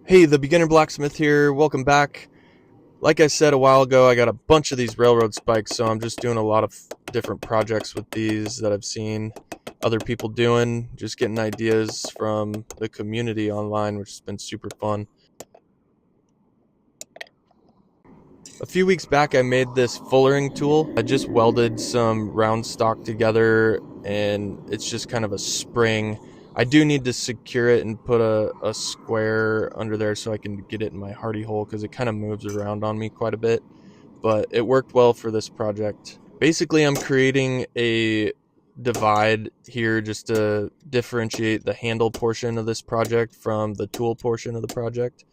Hey, the beginner blacksmith here. Welcome back. Like I said a while ago, I got a bunch of these railroad spikes, so I'm just doing a lot of different projects with these that I've seen other people doing, just getting ideas from the community online, which has been super fun. A few weeks back, I made this fullering tool. I just welded some round stock together, and it's just kind of a spring. I do need to secure it and put a square under there so I can get it in my hardy hole because it kind of moves around on me quite a bit. But it worked well for this project. Basically, I'm creating a divide here just to differentiate the handle portion of this project from the tool portion of the project.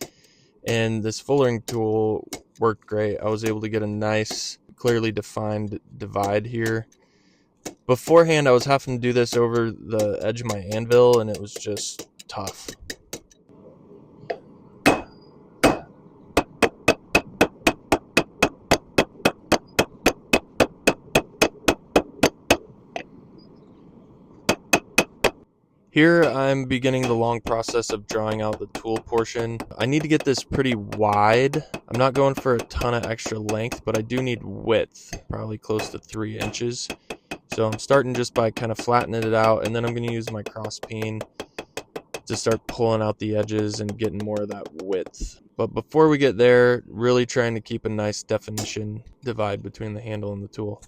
And this fullering tool worked great. I was able to get a nice, clearly defined divide here. Beforehand, I was having to do this over the edge of my anvil, and it was just tough. Here I'm beginning the long process of drawing out the tool portion. I need to get this pretty wide. I'm not going for a ton of extra length, but I do need width, probably close to 3 inches. So I'm starting just by kind of flattening it out, and then I'm going to use my cross peen to start pulling out the edges and getting more of that width. But before we get there, really trying to keep a nice definition divide between the handle and the tool.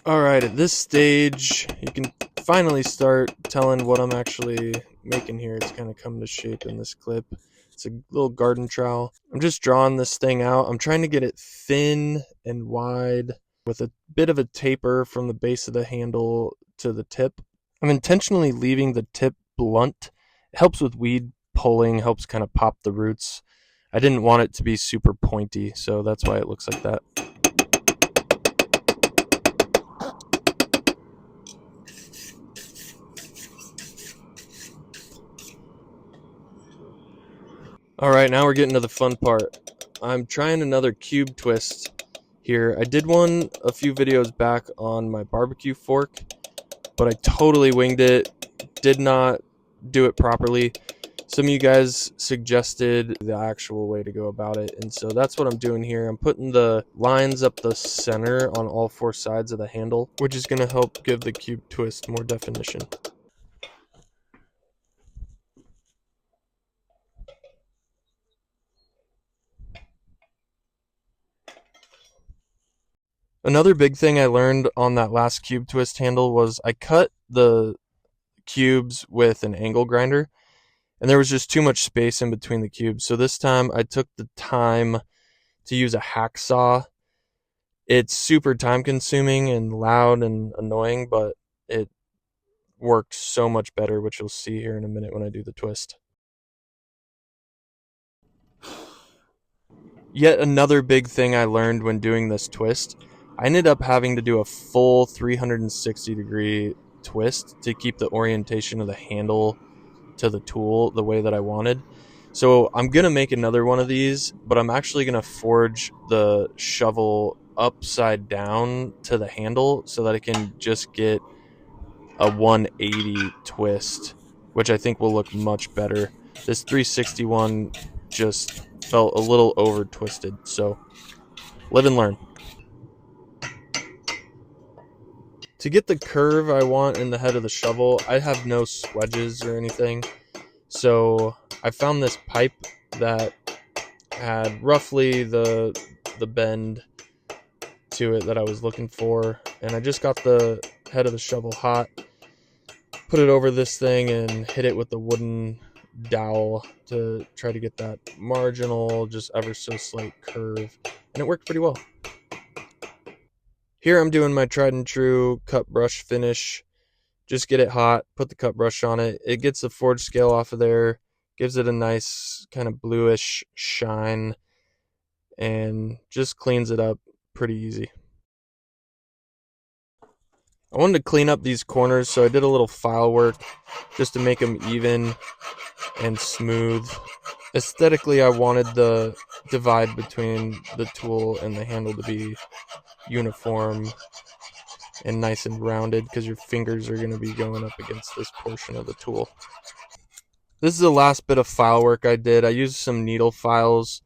Alright, at this stage, you can finally start telling what I'm actually making here. It's kind of come to shape in this clip. It's a little garden trowel. I'm just drawing this thing out. I'm trying to get it thin and wide with a bit of a taper from the base of the handle to the tip. I'm intentionally leaving the tip blunt. It helps with weed pulling, helps kind of pop the roots. I didn't want it to be super pointy, so that's why it looks like that. Alright, now we're getting to the fun part. I'm trying another cube twist here. I did one a few videos back on my barbecue fork, but I totally winged it, did not do it properly. Some of you guys suggested the actual way to go about it, and so that's what I'm doing here. I'm putting the lines up the center on all 4 sides of the handle, which is going to help give the cube twist more definition. Another big thing I learned on that last cube twist handle was I cut the cubes with an angle grinder, and there was just too much space in between the cubes. So this time I took the time to use a hacksaw. It's super time consuming and loud and annoying, but it worked so much better, which you'll see here in a minute when I do the twist. Yet another big thing I learned when doing this twist, I ended up having to do a full 360-degree twist to keep the orientation of the handle to the tool the way that I wanted. So I'm going to make another one of these, but I'm actually going to forge the shovel upside down to the handle so that I can just get a 180 twist, which I think will look much better. This 361 just felt a little over twisted, so live and learn. To get the curve I want in the head of the shovel, I have no swedges or anything. So I found this pipe that had roughly the bend to it that I was looking for, and I just got the head of the shovel hot, put it over this thing and hit it with the wooden dowel to try to get that marginal, just ever so slight curve, and it worked pretty well. Here I'm doing my tried and true cut brush finish. Just get it hot, put the cut brush on it. It gets the forge scale off of there, gives it a nice kind of bluish shine, and just cleans it up pretty easy. I wanted to clean up these corners, so I did a little file work just to make them even and smooth. Aesthetically, I wanted the divide between the tool and the handle to be uniform and nice and rounded, because your fingers are going to be going up against this portion of the tool. This is the last bit of file work I did. I used some needle files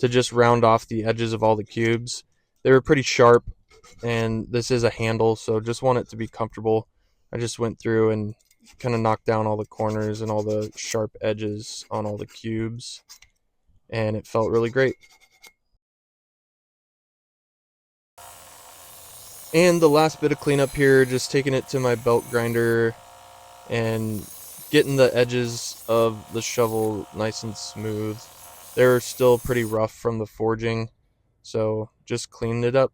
to just round off the edges of all the cubes. They were pretty sharp, and this is a handle, so just want it to be comfortable. I just went through and kind of knocked down all the corners and all the sharp edges on all the cubes, and it felt really great. And the last bit of cleanup here, just taking it to my belt grinder and getting the edges of the shovel nice and smooth. They were still pretty rough from the forging, so just cleaned it up.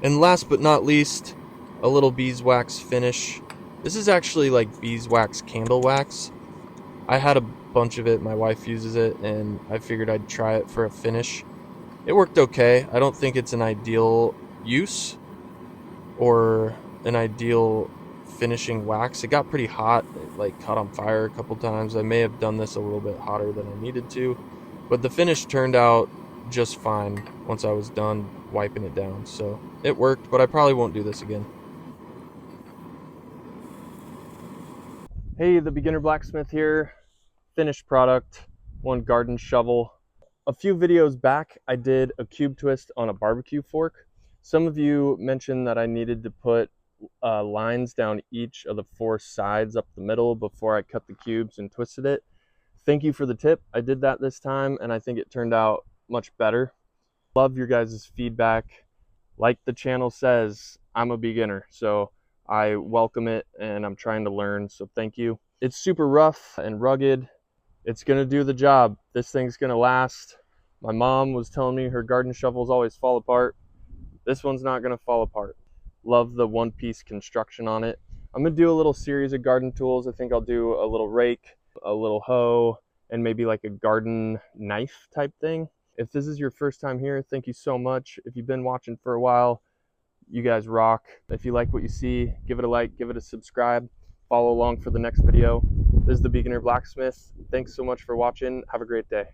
And last but not least, a little beeswax finish. This is actually like beeswax candle wax. I had a bunch of it, my wife uses it, and I figured I'd try it for a finish. It worked okay. I don't think it's an ideal use or an ideal finishing wax. It got pretty hot. It like caught on fire a couple times. I may have done this a little bit hotter than I needed to, but the finish turned out just fine once I was done wiping it down. So it worked, but I probably won't do this again. Hey, the beginner blacksmith here. Finished product, one garden shovel. A few videos back, I did a cube twist on a barbecue fork. Some of you mentioned that I needed to put lines down each of the 4 sides up the middle before I cut the cubes and twisted it. Thank you for the tip. I did that this time, and I think it turned out much better. Love your guys' feedback. Like the channel says, I'm a beginner, so I welcome it, and I'm trying to learn, so thank you. It's super rough and rugged. It's gonna do the job. This thing's gonna last. My mom was telling me her garden shovels always fall apart. This one's not gonna fall apart. Love the one-piece construction on it. I'm gonna do a little series of garden tools. I think I'll do a little rake, a little hoe, and maybe like a garden knife type thing. If this is your first time here, thank you so much. If you've been watching for a while, you guys rock. If you like what you see, give it a like, give it a subscribe, follow along for the next video. This is the Beginner Blacksmith. Thanks so much for watching. Have a great day.